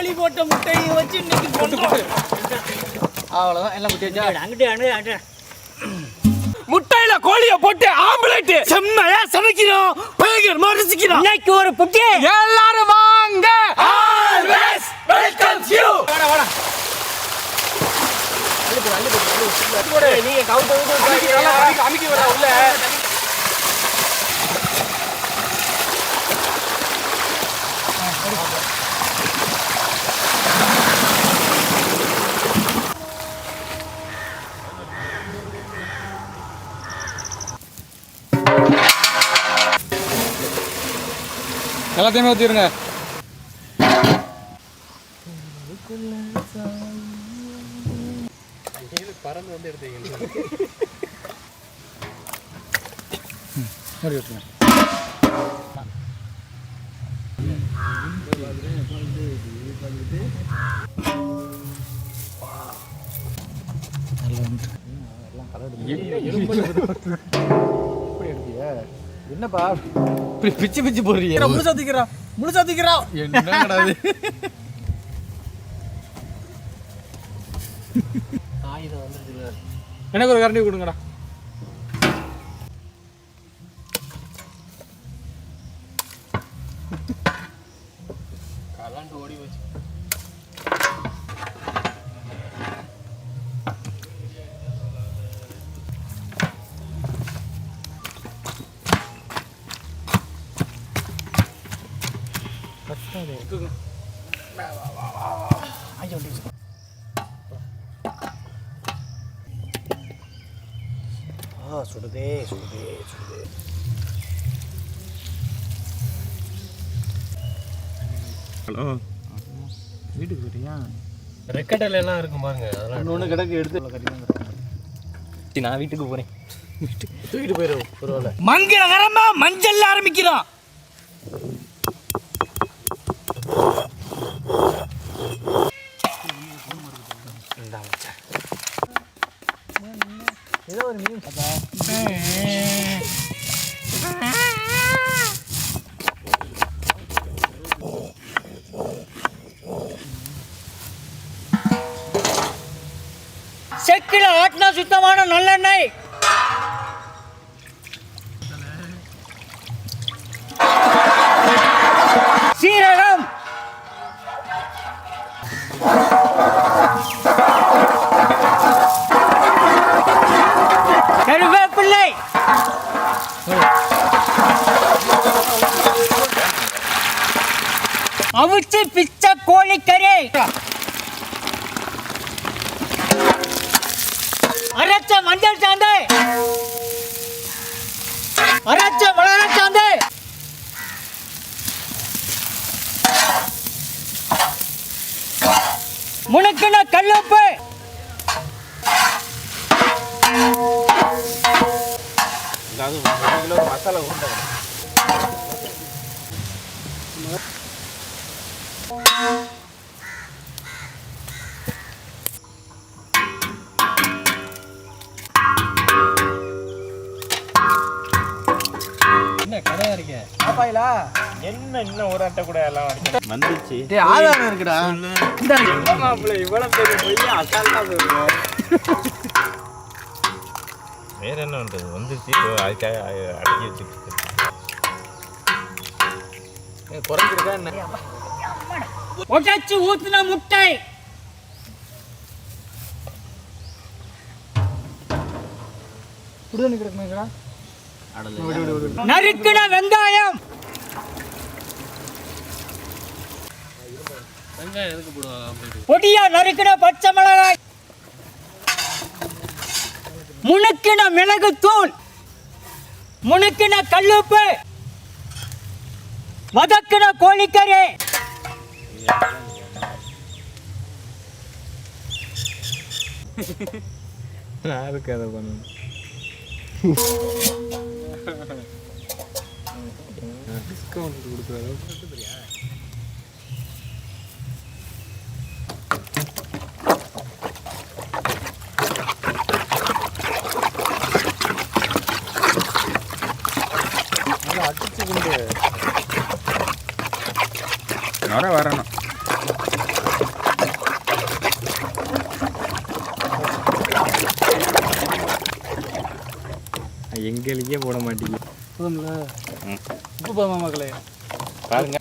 கோழி போட்ட முட்டையை வச்சு இன்னைக்கு கொண்டு அவ்வளவுதான் எல்லாம் முட்டை அங்கிட்டு முட்டையில கோழிய போட்டு ஆம்லெட் செம்மையா சமைக்கிறோம் பயங்கரமா ரசிக்கிறோம் இன்னைக்கு ஒரு புட்டி எல்லாரும் வாங்க ஆல்வேஸ் வெல்கம்ஸ் யூ வாடா அள்ளி நீங்க கவுண்ட் அமிக்கி வர உள்ள எல்லாத்தையுமே ஊற்றிடுங்க. பறந்து வந்து எடுத்தீங்க என்னப்பா பிச்சு பிச்சு போடுறீங்க முழுசா தூக்கிறா என்ன கிடையாது எனக்கு ஒரு கரண்டி கொடுங்கடா கலாண்டு ஓடி வச்சு சுடுதே சுடுதே சுடுதே ஹலோ வீட்டுக்கு போறியா ரெக்கட்டல எல்லாம் இருக்கும் பாருங்க அதெல்லாம் ஒண்ணு கிடக்கு எடுத்து நான் வீட்டுக்கு போறேன் தூக்கிட்டு போயிரும் பரவாயில்லை மங்களகரமா மஞ்சள் ஆரம்பிக்கிறோம் ஏதோ ஒரு மீன் செக்கில ஆட்டினா சுத்தமான நல்லெண்ணெய் சீரகம் கருவேப்பிள்ளை அவிச்சு பிச்ச கோழிக்கறி அரைச்ச மஞ்சள் சாந்து அரைச்ச மிளகா சாந்து முனுக்குன கல்லுப்பு மசாலா என்ன கடையா இருக்கே பாப்பாயிலா என்ன இன்னும் ஒரு அட்டை கூட எல்லாம் வந்துச்சு ஆதாரம் இருக்குடா இந்த மாப்பிள்ளை இவ்வளவு பெரிய பொய்யா அசால்ட்டா சொல்றேன் வேற என்ன பண்றது வந்துருச்சு அதுக்காக அடக்கி வச்சுட்டு குறைஞ்சிருக்கா என்ன உடைச்சு ஊத்துன முட்டை குடுதண்ணி கிடக்குமாங்கடா நறுக்கின வெங்காயம் வெங்காயம் எதுக்கு போடுவாங்க பொடியா நறுக்கின பச்சை மிளகாய் முனுக்கின மிளகு தூள் முனுக்கின கல்லுப்பு வதக்கின கோழிக்கறி யாருக்கு அதை பண்ணணும் டிஸ்கவுண்ட் கொடுக்குற அடிச்சு கொண்டு வரணும் எங்களுக்கே போட மாட்டீங்க. போதும்ல உப்பு போதுமா மக்களே? பாருங்க.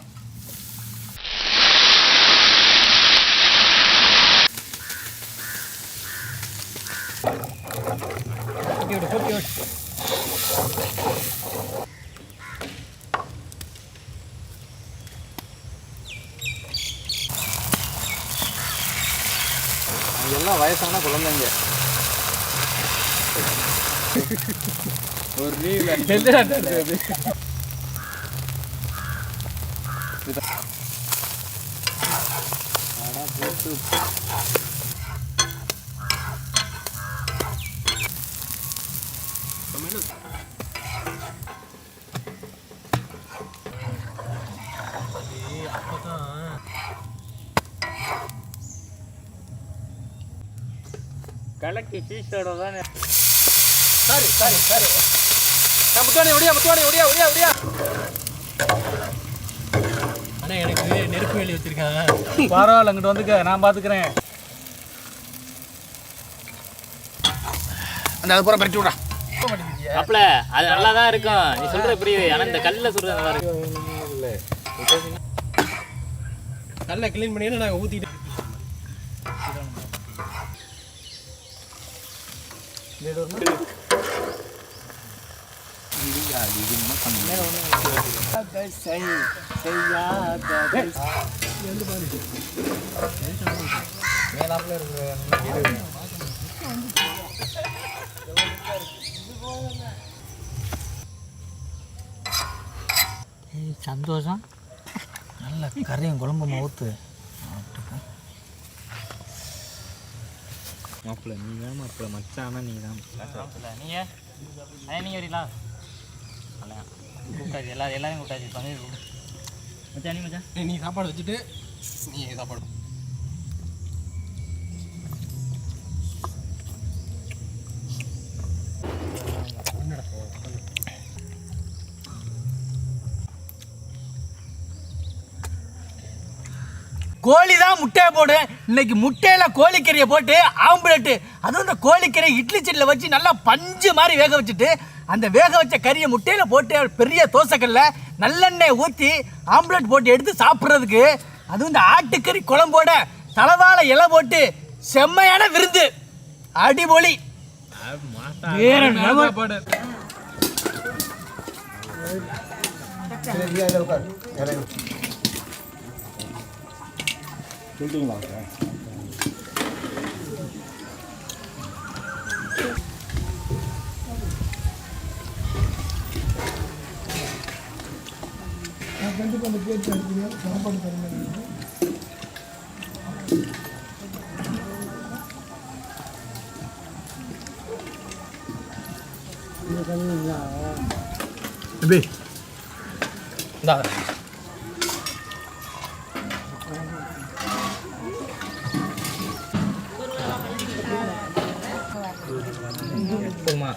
எல்லாம் வயசான குழந்தைங்க. ஒரு நீல கலக்கி சீசோட தானே. சரி சரி சரி. முத்துவாணி ஒடியா முத்துவாணி ஒடியா ஒடியா ஒடியா. அண்ணா எனக்கு நெருப்பு வேலி வச்சிருக்காங்க. பரவாயில்ல, அங்கிட்டு வந்துக்க, நான் பார்த்துக்கிறேன். அந்த அது பூரா பறிச்சு விடா. அப்பல அது நல்லா தான் இருக்கும், நீ சொல்றது புரியுது. ஆனால் இந்த கல்லில் சொல்றது நல்லா இருக்கும். நல்லா க்ளீன் பண்ணி நாங்கள் ஊற்றிட்டு சந்தோஷம். நல்ல கரையும் குழம்பு ஊற்று. மாப்பிள்ள நீ தான் மாப்பிள்ள, மச்சானா நீ தான். நீங்கள் நீங்கள் வரீங்களா? கூப்பிட்டாச்சு, எல்லாரையும் கூப்பிட்டாச்சு. பன்னீர் மச்சான், நீ மச்சான் நீ சாப்பாடு வச்சுட்டு நீ சாப்பாடு. கோழி தான் முட்டையை போடும். இன்னைக்கு முட்டையில கோழிக்கறியை போட்டு ஆம்லெட்டு, அதுவும் இந்த கோழிக்கறி இட்லி சட்டியில் வச்சு நல்லா பஞ்சு மாதிரி வேக வச்சுட்டு, அந்த வேக வச்ச கறியை முட்டையில போட்டு பெரிய தோசைக்கல்ல நல்லெண்ணெய் ஊற்றி ஆம்லெட் போட்டு எடுத்து சாப்பிட்றதுக்கு, அதுவும் இந்த ஆட்டுக்கறி குழம்போட தலவாழை இலை போட்டு செம்மையான விருந்து. அடிபொலி. சொல்லிட்டீங்களா? கண்டிப்பாக அந்த பேச்சு எடுத்தீங்க, சாப்பாடு தருங்க. போதுமா?